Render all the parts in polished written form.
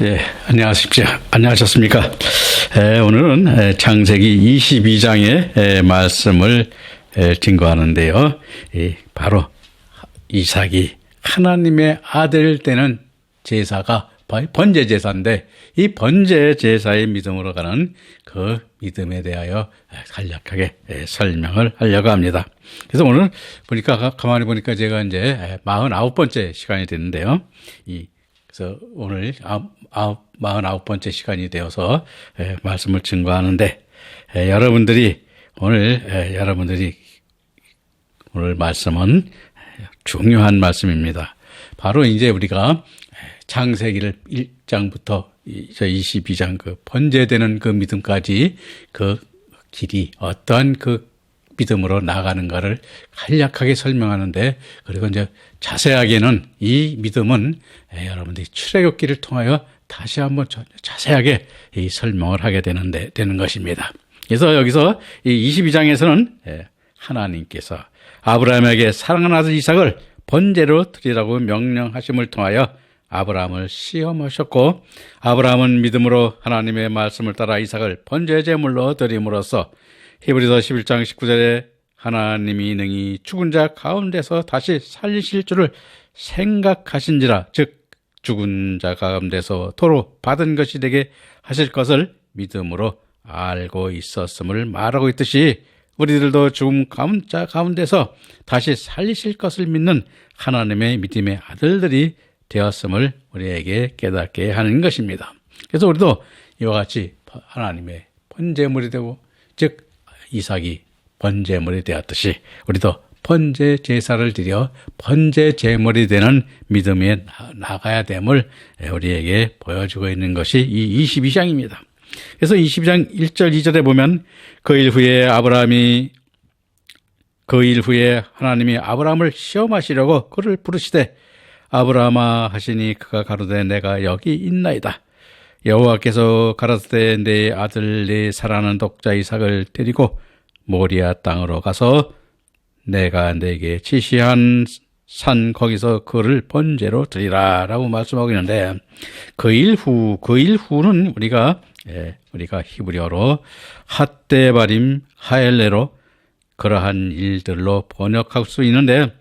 예, 안녕하셨습니까? 오늘은 창세기 22장의 말씀을 증거하는데요. 바로 이삭이 하나님의 아들 되는 제사가 번제 제사인데, 이 번제 제사의 믿음으로 가는 그 믿음에 대하여 간략하게 설명을 하려고 합니다. 그래서 오늘 가만히 보니까 제가 이제 49번째 시간이 됐는데요. 그래서 오늘 49번째 시간이 되어서 말씀을 증거하는데, 여러분들이 오늘 말씀은 중요한 말씀입니다. 바로 이제 우리가 창세기를 1장부터 22장 그 번제되는 그 믿음까지 그 길이 어떠한 그 믿음으로 나가는가를 간략하게 설명하는데, 그리고 이제 자세하게는 이 믿음은 여러분들이 출애굽기를 통하여 다시 한번 자세하게 이 설명을 하게 되는 것입니다. 그래서 여기서 이 22장에서는 하나님께서 아브라함에게 사랑하는 아들 이삭을 번제로 드리라고 명령하심을 통하여 아브라함을 시험하셨고, 아브라함은 믿음으로 하나님의 말씀을 따라 이삭을 번제 제물로 드림으로써 히브리서 11장 19절에 하나님이 능히 죽은 자 가운데서 다시 살리실 줄을 생각하신지라, 즉 죽은 자 가운데서 도로 받은 것이 되게 하실 것을 믿음으로 알고 있었음을 말하고 있듯이, 우리들도 죽은 자 가운데서 다시 살리실 것을 믿는 하나님의 믿음의 아들들이 되었음을 우리에게 깨닫게 하는 것입니다. 그래서 우리도 이와 같이 하나님의 번제물이 되고, 즉 이삭이 번제물이 되었듯이 우리도 번제 제사를 드려 번제 제물이 되는 믿음에 나가야 됨을 우리에게 보여주고 있는 것이 이 22장입니다. 그래서 22장 1절 2절에 보면 그 일 후에 하나님이 아브라함을 시험하시려고 그를 부르시되 아브라함아 하시니 그가 가로되 내가 여기 있나이다. 여호와께서 가라사대 내 아들 내 사랑하는 독자 이삭을 데리고 모리아 땅으로 가서 내가 내게 지시한 산 거기서 그를 번제로 드리라 라고 말씀하고 있는데, 그 일 후는 우리가 히브리어로 핫데바림 하엘레로 그러한 일들로 번역할 수 있는데,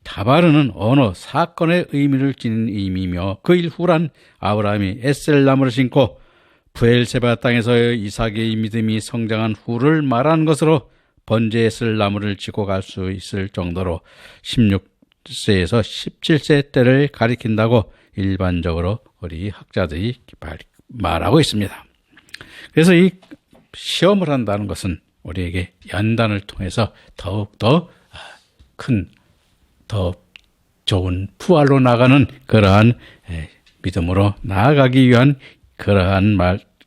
다바르는 언어, 사건의 의미를 지닌 의미며, 그 일 후란 아브라함이 에셀나무를 심고 부엘세바 땅에서 이삭의 믿음이 성장한 후를 말하는 것으로 번제에 쓸 나무를 지고 갈 수 있을 정도로 16세에서 17세 때를 가리킨다고 일반적으로 우리 학자들이 말하고 있습니다. 그래서 이 시험을 한다는 것은 우리에게 연단을 통해서 더욱더 더 좋은 부활로 나가는 그러한 믿음으로 나아가기 위한 그러한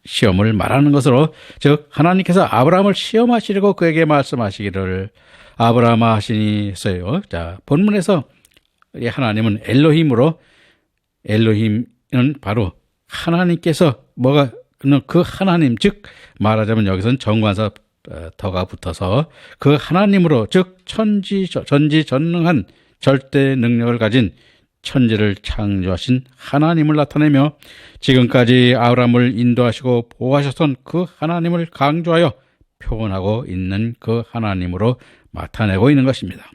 시험을 말하는 것으로, 즉 하나님께서 아브라함을 시험하시려고 그에게 말씀하시기를 아브라함아 하시니 했어요. 자, 본문에서 하나님은 엘로힘은 바로 하나님께서 그 하나님, 즉 말하자면 여기서는 정관사 더가 붙어서 그 하나님으로, 즉 전지전능한 절대 능력을 가진 천지를 창조하신 하나님을 나타내며 지금까지 아브라함을 인도하시고 보호하셨던 그 하나님을 강조하여 표현하고 있는 그 하나님으로 나타내고 있는 것입니다.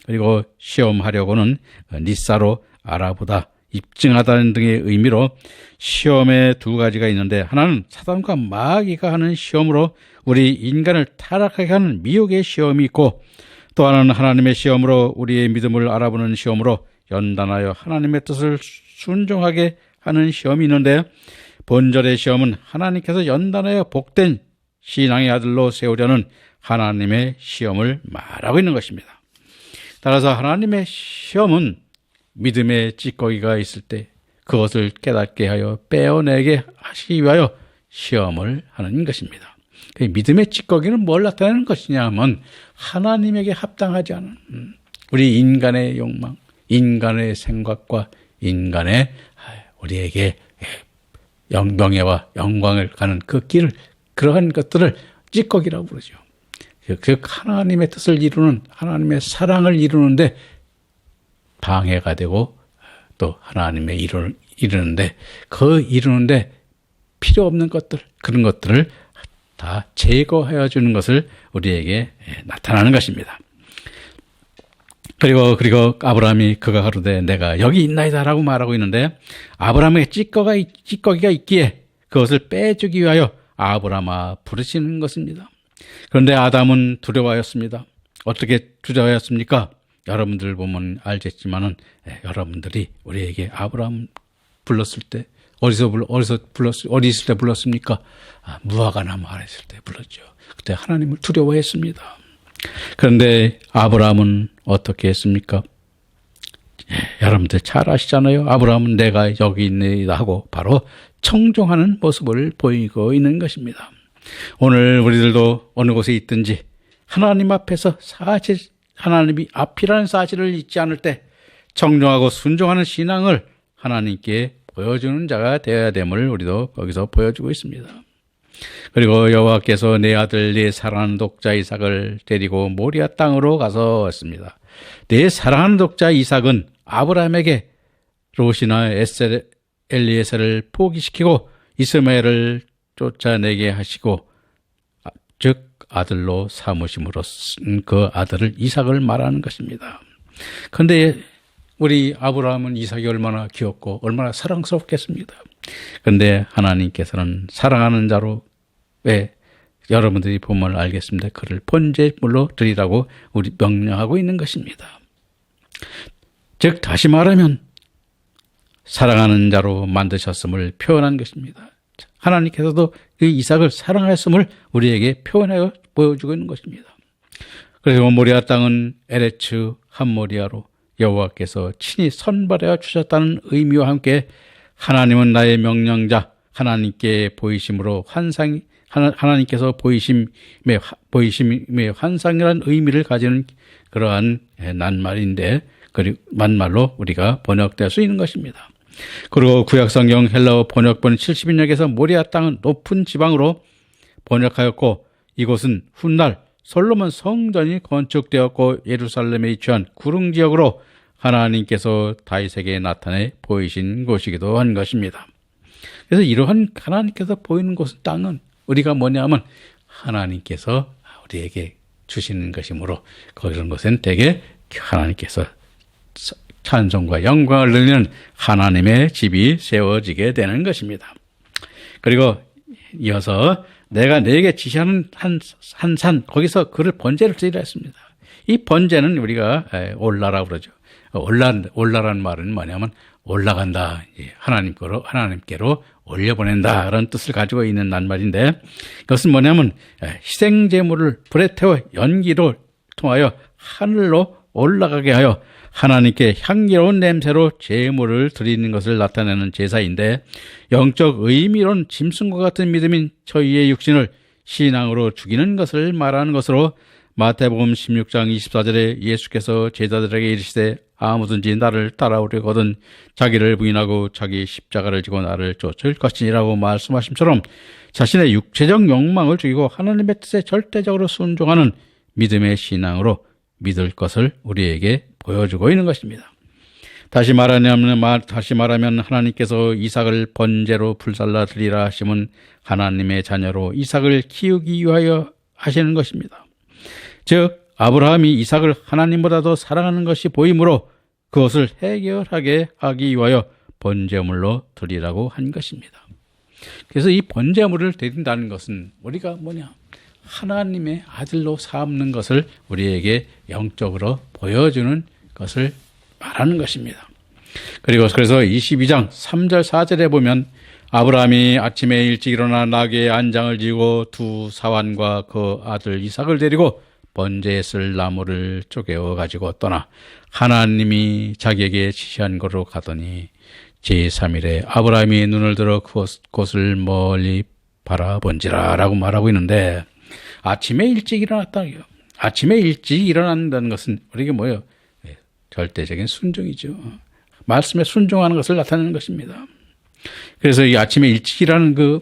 그리고 시험하려고는 니사로 알아보다, 입증하다는 등의 의미로 시험에 두 가지가 있는데, 하나는 사단과 마귀가 하는 시험으로 우리 인간을 타락하게 하는 미혹의 시험이 있고, 또 하나는 하나님의 시험으로 우리의 믿음을 알아보는 시험으로 연단하여 하나님의 뜻을 순종하게 하는 시험이 있는데, 본절의 시험은 하나님께서 연단하여 복된 신앙의 아들로 세우려는 하나님의 시험을 말하고 있는 것입니다. 따라서 하나님의 시험은 믿음의 찌꺼기가 있을 때 그것을 깨닫게 하여 빼어내게 하시기 위하여 시험을 하는 것입니다. 그 믿음의 찌꺼기는 뭘 나타내는 것이냐 하면 하나님에게 합당하지 않은 우리 인간의 욕망, 인간의 생각과 인간의 우리에게 명예와 영광을 가는 그 길을, 그러한 것들을 찌꺼기라고 부르죠. 즉 하나님의 뜻을 이루는, 하나님의 사랑을 이루는데 방해가 되고 또 하나님의 이루는데 그 이루는데 필요 없는 것들, 그런 것들을 다 제거해 주는 것을 우리에게 나타나는 것입니다. 그리고 아브라함이 그가 가로되 내가 여기 있나이다라고 말하고 있는데 아브라함에게 찌꺼기가 있기에 그것을 빼주기 위하여 아브라함아 부르시는 것입니다. 그런데 아담은 두려워하였습니다. 어떻게 두려워하였습니까? 여러분들 보면 알겠지만은 여러분들이 우리에게 아브라함 불렀을 때 어디 있을 때 불렀습니까? 무화과나무 아래 있을 때 불렀죠. 그때 하나님을 두려워했습니다. 그런데 아브라함은 어떻게 했습니까? 여러분들 잘 아시잖아요. 아브라함은 내가 여기 있네 하고 바로 청종하는 모습을 보이고 있는 것입니다. 오늘 우리들도 어느 곳에 있든지 하나님 앞에서 사실 하나님이 앞이라는 사실을 잊지 않을 때 청종하고 순종하는 신앙을 하나님께 보여주는 자가 되어야 됨을 우리도 거기서 보여주고 있습니다. 그리고 여호와께서 내 아들 내 사랑하는 독자 이삭을 데리고 모리아 땅으로 가서 왔습니다. 내 사랑하는 독자 이삭은 아브라함에게 롯이나 엘리에셀을 포기시키고 이스마엘을 쫓아내게 하시고 즉 아들로 삼으심으로 쓴 그 아들을 이삭을 말하는 것입니다. 그런데 우리 아브라함은 이삭이 얼마나 귀엽고 얼마나 사랑스럽겠습니다. 그런데 하나님께서는 사랑하는 자로 왜 여러분들이 보면 알겠습니다. 그를 번제물로 드리라고 우리 명령하고 있는 것입니다. 즉 다시 말하면 사랑하는 자로 만드셨음을 표현한 것입니다. 하나님께서도 그 이삭을 사랑하였음을 우리에게 표현하여 보여주고 있는 것입니다. 그래서 모리아 땅은 에레츠 한모리아로 여호와께서 친히 선발하여 주셨다는 의미와 함께 하나님은 나의 명령자, 하나님께 보이심으로 하나님께서 보이심의 환상이라는 의미를 가지는 그러한 낱말인데, 그리고 만말로 우리가 번역될 수 있는 것입니다. 그리고 구약성경 헬라어 번역본 70인역에서 모리아 땅은 높은 지방으로 번역하였고, 이곳은 훗날 솔로몬 성전이 건축되었고 예루살렘에 위치한 구릉 지역으로 하나님께서 다윗에게 나타내 보이신 곳이기도 한 것입니다. 그래서 이러한 하나님께서 보이는 곳 땅은 우리가 뭐냐면 하나님께서 우리에게 주시는 것이므로 그런 곳엔 대개 하나님께서 찬송과 영광을 누리는 하나님의 집이 세워지게 되는 것입니다. 그리고 이어서 내가 너에게 지시하는 한 산 거기서 그를 번제를 드리라 했습니다. 이 번제는 우리가 올라라고 그러죠. 올라라는 말은 뭐냐면 올라간다, 하나님께로 올려보낸다 그런 뜻을 가지고 있는 낱말인데, 그것은 뭐냐면 희생제물을 불에 태워 연기로 통하여 하늘로 올라가게 하여 하나님께 향기로운 냄새로 제물을 드리는 것을 나타내는 제사인데, 영적 의미로는 짐승과 같은 믿음인 저희의 육신을 신앙으로 죽이는 것을 말하는 것으로 마태복음 16장 24절에 예수께서 제자들에게 이르시되 아무든지 나를 따라오려거든 자기를 부인하고 자기 십자가를 지고 나를 쫓을 것이니라고 말씀하심처럼 자신의 육체적 욕망을 죽이고 하나님의 뜻에 절대적으로 순종하는 믿음의 신앙으로 믿을 것을 우리에게 보여주고 있는 것입니다. 다시 말하면 하나님께서 이삭을 번제로 불살라 드리라 하심은 하나님의 자녀로 이삭을 키우기 위하여 하시는 것입니다. 즉 아브라함이 이삭을 하나님보다 더 사랑하는 것이 보이므로 그것을 해결하게 하기 위하여 번제물로 드리라고 한 것입니다. 그래서 이 번제물을 드린다는 것은 우리가 하나님의 아들로 삼는 것을 우리에게 영적으로 보여주는 것을 말하는 것입니다. 그래서 22장 3절 4절에 보면 아브라함이 아침에 일찍 일어나 나귀의 안장을 지고 두 사환과 그 아들 이삭을 데리고 번제에 쓸 나무를 쪼개어 가지고 떠나 하나님이 자기에게 지시한 곳으로 가더니 제3일에 아브라함이 눈을 들어 그곳을 멀리 바라본지라 라고 말하고 있는데, 아침에 일찍 일어났다고요. 아침에 일찍 일어난다는 것은 우리에게 뭐예요? 절대적인 순종이죠. 말씀에 순종하는 것을 나타내는 것입니다. 그래서 이 아침에 일찍 일어나는 그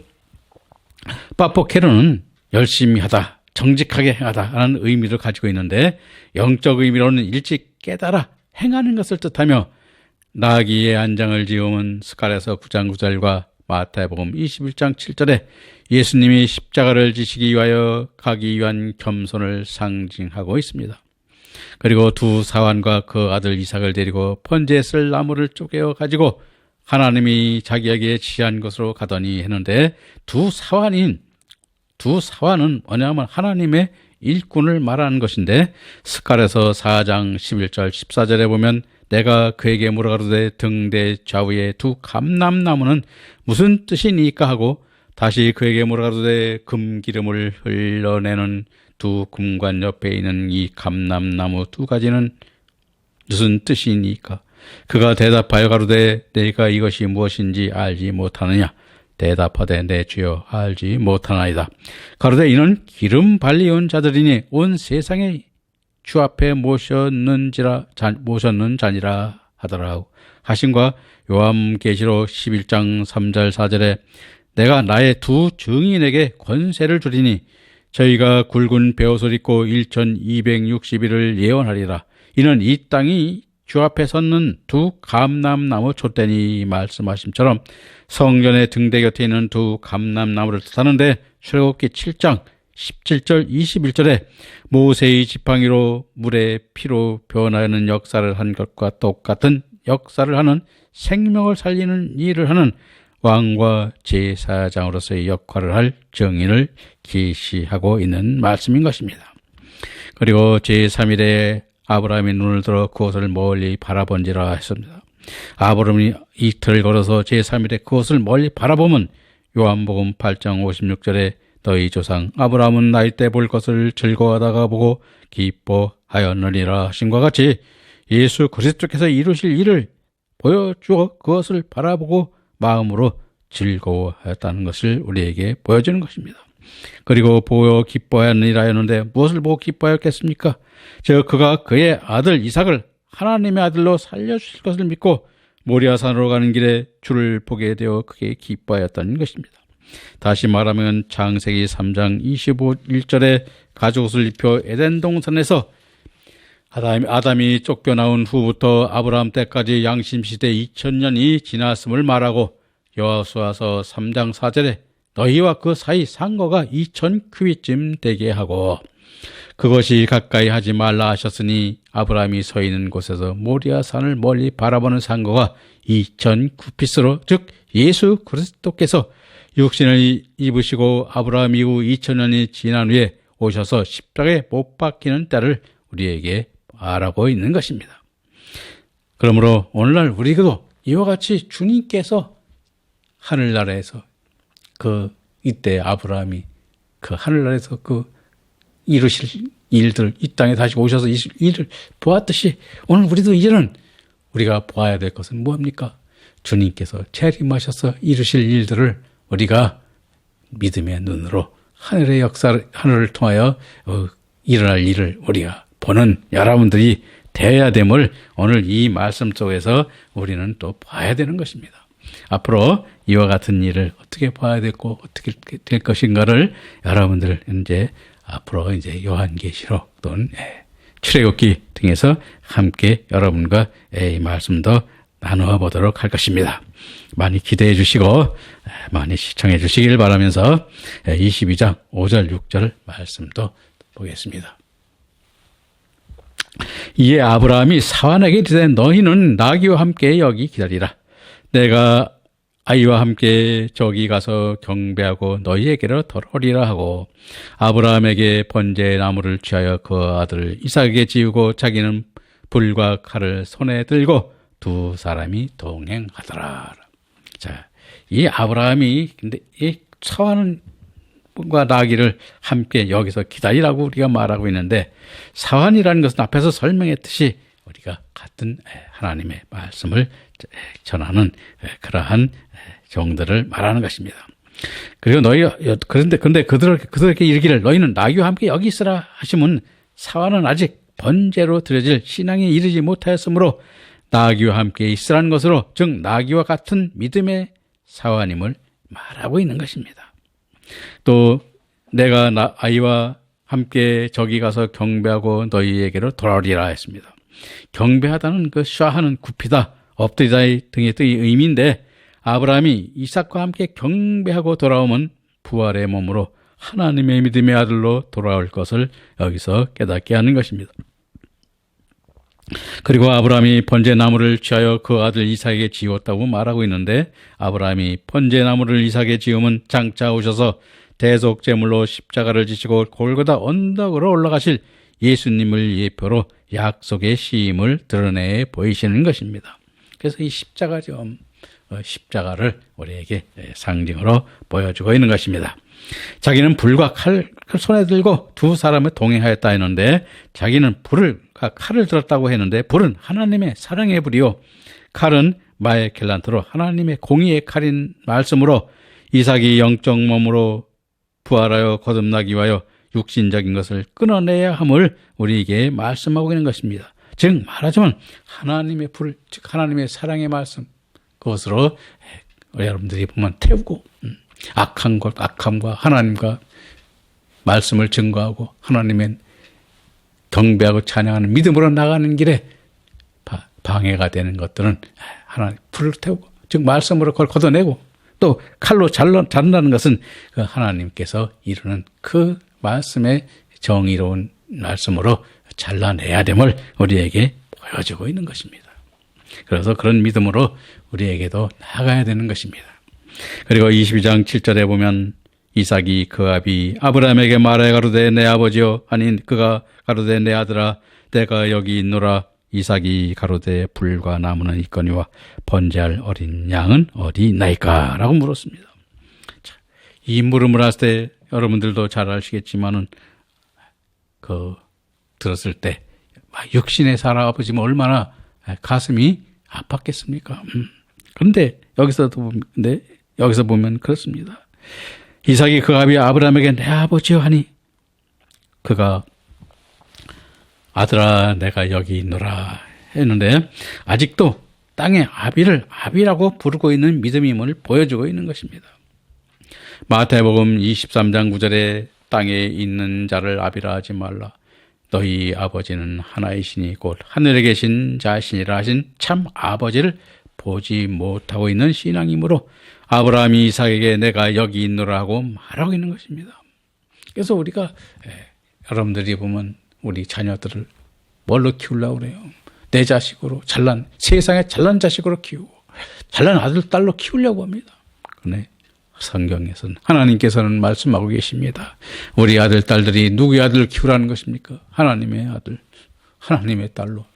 빠포케르는 열심히 하다, 정직하게 행하다라는 의미를 가지고 있는데, 영적 의미로는 일찍 깨달아 행하는 것을 뜻하며 나귀의 안장을 지음은 스가랴서 9장 9절과 마태복음 21장 7절에 예수님이 십자가를 지시기 위하여 가기 위한 겸손을 상징하고 있습니다. 그리고 두 사환과 그 아들 이삭을 데리고 번제에 쓸 나무를 쪼개어 가지고 하나님이 자기에게 지시한 것으로 가더니 했는데 두 사환은 뭐냐면 하나님의 일꾼을 말하는 것인데 스가랴서 4장 11절 14절에 보면 내가 그에게 물어가로되 등대 좌우에 두 감람나무는 무슨 뜻이니까 하고 다시 그에게 물어가로되 금기름을 흘러내는 두 금관 옆에 있는 이 감람나무 두 가지는 무슨 뜻이니까? 그가 대답하여 가로되 내가 이것이 무엇인지 알지 못하느냐? 대답하되 내 주여 알지 못하나이다. 가로되 이는 기름 발리온 자들이니 온 세상에 주 앞에 모셨는 자니라 하더라 하신과 요한계시록 11장 3절 4절에 내가 나의 두 증인에게 권세를 주리니 저희가 굵은 베옷을 입고 1260일을 예언하리라. 이는 이 땅이 주 앞에 섰는 두 감람나무 촛대니 말씀하심처럼 성전의 등대 곁에 있는 두 감람나무를 뜻하는데 출애굽기 7장 17절 21절에 모세의 지팡이로 물의 피로 변하는 역사를 한 것과 똑같은 역사를 하는 생명을 살리는 일을 하는 왕과 제사장으로서의 역할을 할 증인을 계시하고 있는 말씀인 것입니다. 그리고 제3일에 아브라함이 눈을 들어 그것을 멀리 바라본지라 했습니다. 아브라함이 이틀을 걸어서 제3일에 그것을 멀리 바라보면 요한복음 8장 56절에 너희 조상 아브라함은 나이 때 볼 것을 즐거워하다가 보고 기뻐하였느니라 하신과 같이 예수 그리스도께서 이루실 일을 보여주어 그것을 바라보고 마음으로 즐거워하였다는 것을 우리에게 보여주는 것입니다. 그리고 보여 기뻐하였느니라 했는데 무엇을 보고 기뻐하였겠습니까? 즉 그가 그의 아들 이삭을 하나님의 아들로 살려주실 것을 믿고 모리아산으로 가는 길에 주를 보게 되어 크게 기뻐하였다는 것입니다. 다시 말하면 창세기 3장 25절에 가죽옷을 입혀 에덴 동산에서 아담이 쫓겨나온 후부터 아브라함 때까지 양심시대 2000년이 지났음을 말하고 여호수아서 3장 4절에 너희와 그 사이 상거가 2000규빗쯤 되게 하고 그것이 가까이 하지 말라 하셨으니 아브라함이 서 있는 곳에서 모리아산을 멀리 바라보는 상거가 2000규빗으로 즉 예수 그리스도께서 육신을 입으시고 아브라함 이후 2000년이 지난 후에 오셔서 십자가에 못 박히는 때를 우리에게 말하고 있는 것입니다. 그러므로 오늘날 우리도 이와 같이 주님께서 하늘나라에서 이때 아브라함이 하늘나라에서 이루실 일들, 이 땅에 다시 오셔서 이 일을 보았듯이 오늘 우리도 이제는 우리가 보아야 될 것은 무엇입니까? 주님께서 재림하셔서 이루실 일들을 우리가 믿음의 눈으로 하늘의 역사를, 하늘을 통하여 일어날 일을 우리가 보는 여러분들이 되어야 됨을 오늘 이 말씀 속에서 우리는 또 봐야 되는 것입니다. 앞으로 이와 같은 일을 어떻게 봐야 되고 어떻게 될 것인가를 여러분들 앞으로 요한계시록 또는 출애굽기 등에서 함께 여러분과 이 말씀도 나누어 보도록 할 것입니다. 많이 기대해 주시고 많이 시청해 주시길 바라면서 22장 5절 6절 말씀도 보겠습니다. 이에 아브라함이 사환에게 이르되 너희는 나귀와 함께 여기 기다리라. 내가 아이와 함께 저기 가서 경배하고 너희에게로 돌아오리라 하고 아브라함에게 번제의 나무를 취하여 그 아들 이삭에게 지우고 자기는 불과 칼을 손에 들고 두 사람이 동행하더라. 자, 이 아브라함이 근데 이 사환과 나귀를 함께 여기서 기다리라고 우리가 말하고 있는데 사환이라는 것은 앞에서 설명했듯이 우리가 같은 하나님의 말씀을 전하는 그러한 종들을 말하는 것입니다. 그리고 그런데 그들에게 이르기를 너희는 나귀와 함께 여기 있으라 하시면 사환은 아직 번제로 드려질 신앙에 이르지 못하였으므로 나귀와 함께 있으라는 것으로 즉 나귀와 같은 믿음의 사환임을 말하고 있는 것입니다. 또 내가 아이와 함께 저기 가서 경배하고 너희에게로 돌아오리라 했습니다. 경배하다는 그 샤하는 굽히다, 엎드리다 등의 의미인데 아브라함이 이삭과 함께 경배하고 돌아오면 부활의 몸으로 하나님의 믿음의 아들로 돌아올 것을 여기서 깨닫게 하는 것입니다. 그리고 아브라함이 번제나무를 취하여 그 아들 이삭에게 지었다고 말하고 있는데 아브라함이 번제나무를 이삭에게 지으면 장차 오셔서 대속제물로 십자가를 지시고 골고다 언덕으로 올라가실 예수님을 예표로 약속의 시임을 드러내 보이시는 것입니다. 그래서 이 십자가를 우리에게 상징으로 보여주고 있는 것입니다. 자기는 불과 칼을 손에 들고 두 사람을 동행하였다 했는데 자기는 불과 칼을 들었다고 했는데 불은 하나님의 사랑의 불이요 칼은 마에켈란트로 하나님의 공의의 칼인 말씀으로 이삭이 영적 몸으로 부활하여 거듭나기 위하여 육신적인 것을 끊어내야 함을 우리에게 말씀하고 있는 것입니다. 즉 말하자면 하나님의 불, 즉 하나님의 사랑의 말씀 그것으로 여러분들이 보면 태우고 악함과 하나님과 말씀을 증거하고 하나님의 경배하고 찬양하는 믿음으로 나가는 길에 방해가 되는 것들은 하나님 불을 태우고 즉 말씀으로 그걸 걷어내고 또 칼로 자른다는 것은 그 하나님께서 이루는 그 말씀의 정의로운 말씀으로 잘라내야 됨을 우리에게 보여주고 있는 것입니다. 그래서 그런 믿음으로 우리에게도 나아가야 되는 것입니다. 그리고 22장 7절에 보면 이삭이 그 아비 아브라함에게 말하여 가로되 내 아버지여 아니 그가 가로되 내 아들아 내가 여기 있노라. 이삭이 가로되 불과 나무는 있거니와 번제할 어린 양은 어디 있나이까 라고 물었습니다. 자, 이 물음을 했을 때 여러분들도 잘 아시겠지만은 들었을 때 육신의 사람 아버지면 얼마나 가슴이 아팠겠습니까? 그런데 여기서 보면 그렇습니다. 이삭이 그 아비 아브라함에게 내 아버지여 하니 그가 아들아 내가 여기 있노라 했는데 아직도 땅의 아비를 아비라고 부르고 있는 믿음임을 보여주고 있는 것입니다. 마태복음 23장 9절에 땅에 있는 자를 아비라 하지 말라. 너희 아버지는 하나이시니 곧 하늘에 계신 자신이라 하신 참 아버지를 보지 못하고 있는 신앙이므로 아브라함이 이삭에게 내가 여기 있노라 하고 말하고 있는 것입니다. 그래서 우리가 여러분들이 보면 우리 자녀들을 뭘로 키우려고 그래요? 내 자식으로 세상에 잘난 자식으로 키우고 잘난 아들, 딸로 키우려고 합니다. 그런데 성경에서는 하나님께서는 말씀하고 계십니다. 우리 아들, 딸들이 누구의 아들을 키우라는 것입니까? 하나님의 아들, 하나님의 딸로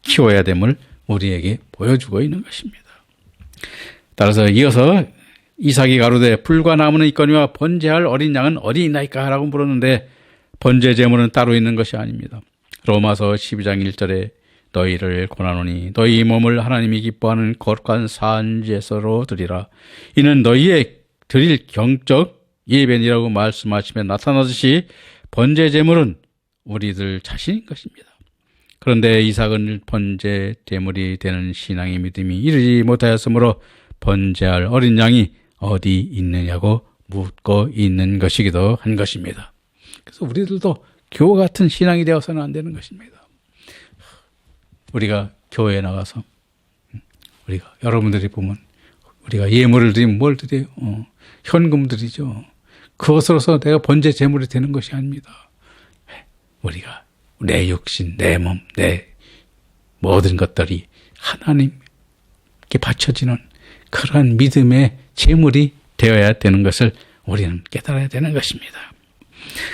키워야 됨을 우리에게 보여주고 있는 것입니다. 따라서 이어서 이삭이 가로되 불과 나무는 있거니와 번제할 어린 양은 어디 있나이까? 라고 물었는데 번제 제물은 따로 있는 것이 아닙니다. 로마서 12장 1절에 너희를 권하노니 너희 몸을 하나님이 기뻐하는 거룩한 산제사로 드리라. 이는 너희의 드릴 경적 예배니라고 말씀하시며 나타나듯이 번제 제물은 우리들 자신인 것입니다. 그런데 이삭은 번제 제물이 되는 신앙의 믿음이 이르지 못하였으므로 번제할 어린 양이 어디 있느냐고 묻고 있는 것이기도 한 것입니다. 그래서 우리들도 교와 같은 신앙이 되어서는 안 되는 것입니다. 우리가 교회에 나가서 우리가 여러분들이 보면 우리가 예물을 드리면 뭘 드려요? 현금 드리죠. 그것으로서 내가 번제 제물이 되는 것이 아닙니다. 우리가 내 육신, 내 몸, 내 모든 것들이 하나님께 바쳐지는 그러한 믿음의 제물이 되어야 되는 것을 우리는 깨달아야 되는 것입니다.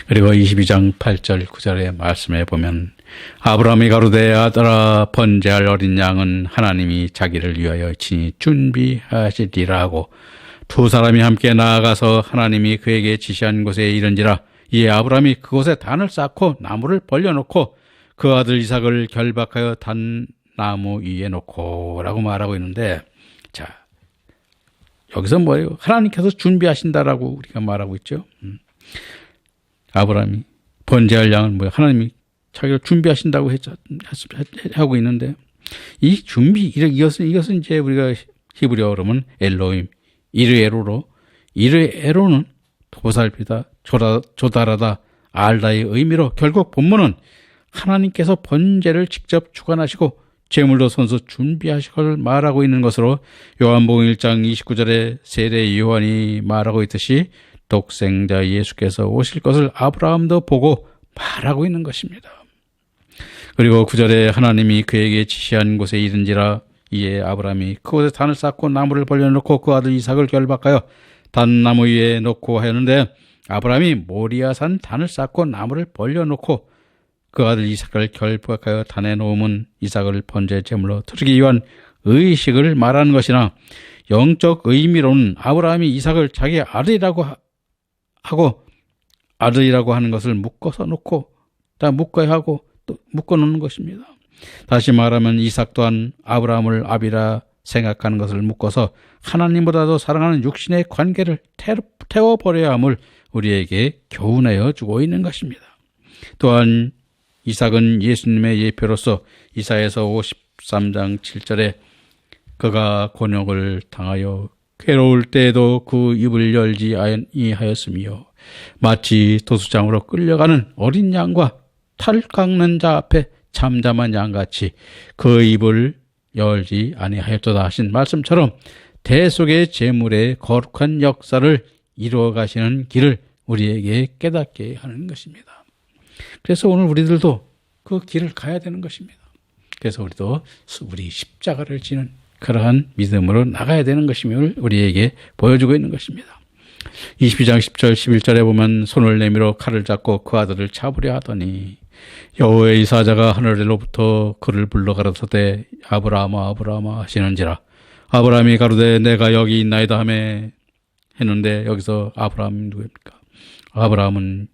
그리고 22장 8절 9절의 말씀에 보면 아브라함이 가로되 아들아 번제할 어린 양은 하나님이 자기를 위하여 친히 준비하시리라 하고 두 사람이 함께 나아가서 하나님이 그에게 지시한 곳에 이른지라. 이에 아브라함이 그곳에 단을 쌓고 나무를 벌려놓고 그 아들 이삭을 결박하여 단나무 위에 놓고 라고 말하고 있는데, 자 여기서 뭐예요? 하나님께서 준비하신다라고 우리가 말하고 있죠. 아브라함이 번제할 양은 뭐예요? 하나님이 자기를 준비하신다고 하고 있는데, 이 준비, 이것은 이제 우리가 히브리어로 그러면 엘로임, 이르에로는 보살피다, 조달하다, 알다의 의미로 결국 본문은 하나님께서 번제를 직접 주관하시고 제물도 선수 준비하시걸 말하고 있는 것으로 요한복음 1장 29절에 세례 요한이 말하고 있듯이 독생자 예수께서 오실 것을 아브라함도 보고 말하고 있는 것입니다. 그리고 9절에 하나님이 그에게 지시한 곳에 이른지라 이에 아브라함이 그곳에 단을 쌓고 나무를 벌려놓고 그 아들 이삭을 결박하여 단나무 위에 놓고 하였는데 아브라함이 모리아산 단을 쌓고 나무를 벌려놓고 그 아들 이삭을 결박하여 단에 놓으면 이삭을 번제 제물로 드리기 위한 의식을 말하는 것이나 영적 의미로는 아브라함이 이삭을 자기 아들이라고 하고 아들이라고 하는 것을 묶어서 놓고 다 묶어야 하고 또 묶어 놓는 것입니다. 다시 말하면 이삭 또한 아브라함을 아비라 생각하는 것을 묶어서 하나님보다도 사랑하는 육신의 관계를 태워버려야 함을 우리에게 교훈하여 주고 있는 것입니다. 또한 이삭은 예수님의 예표로서 이사야서 53장 7절에 그가 곤욕을 당하여 괴로울 때에도 그 입을 열지 아니하였으며 마치 도수장으로 끌려가는 어린 양과 탈 깎는 자 앞에 잠잠한 양같이 그 입을 열지 아니하였도다 하신 말씀처럼 대속의 제물의 거룩한 역사를 이루어 가시는 길을 우리에게 깨닫게 하는 것입니다. 그래서 오늘 우리들도 그 길을 가야 되는 것입니다. 그래서 우리도 우리 십자가를 지는 그러한 믿음으로 나가야 되는 것임을 우리에게 보여주고 있는 것입니다. 22장 10절 11절에 보면 손을 내밀어 칼을 잡고 그 아들을 잡으려 하더니 여호와의 사자가 하늘로부터 그를 불러 가라사대 아브라함아 아브라함아 하시는지라 아브라함이 가로되 내가 여기 있나이다 하매 했는데 여기서 아브라함이 누구입니까? 아브라함은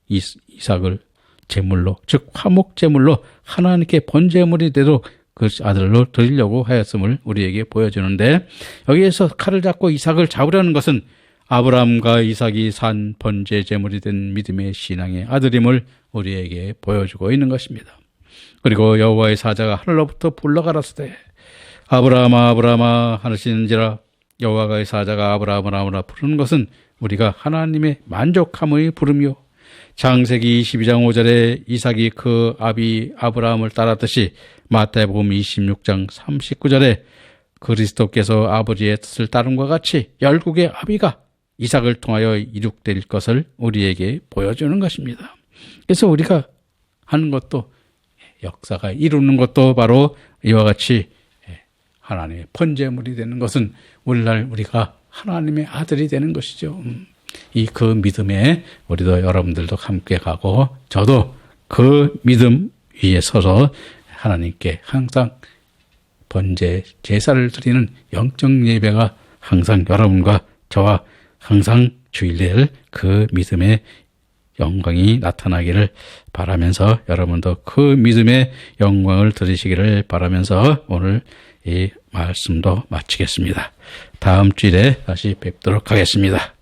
이삭을 제물로 즉 화목 제물로 하나님께 번제물이 되도록 그 아들로 드리려고 하였음을 우리에게 보여주는데 여기에서 칼을 잡고 이삭을 잡으려는 것은 아브라함과 이삭이 산 번제 제물이 된 믿음의 신앙의 아들임을 우리에게 보여주고 있는 것입니다. 그리고 여호와의 사자가 하늘로부터 불러 가라사대 아브라함아 아브라함아 하시는지라 여호와의 사자가 아브라함을 아브라 부르는 것은 우리가 하나님의 만족함의 부름이요 창세기 22장 5절에 이삭이 그 아비 아브라함을 따랐듯이 마태복음 26장 39절에 그리스도께서 아버지의 뜻을 따름과 같이 열국의 아비가 이삭을 통하여 이룩될 것을 우리에게 보여주는 것입니다. 그래서 우리가 하는 것도 역사가 이루는 것도 바로 이와 같이 하나님의 번제물이 되는 것은 오늘날 우리가 하나님의 아들이 되는 것이죠. 이 그 믿음에 우리도 여러분들도 함께 가고 저도 그 믿음 위에 서서 하나님께 항상 번제 제사를 드리는 영적 예배가 항상 여러분과 저와 항상 주일날 그 믿음의 영광이 나타나기를 바라면서 여러분도 그 믿음의 영광을 드리시기를 바라면서 오늘 이 말씀도 마치겠습니다. 다음 주일에 다시 뵙도록 하겠습니다.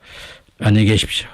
안녕히 계십시오.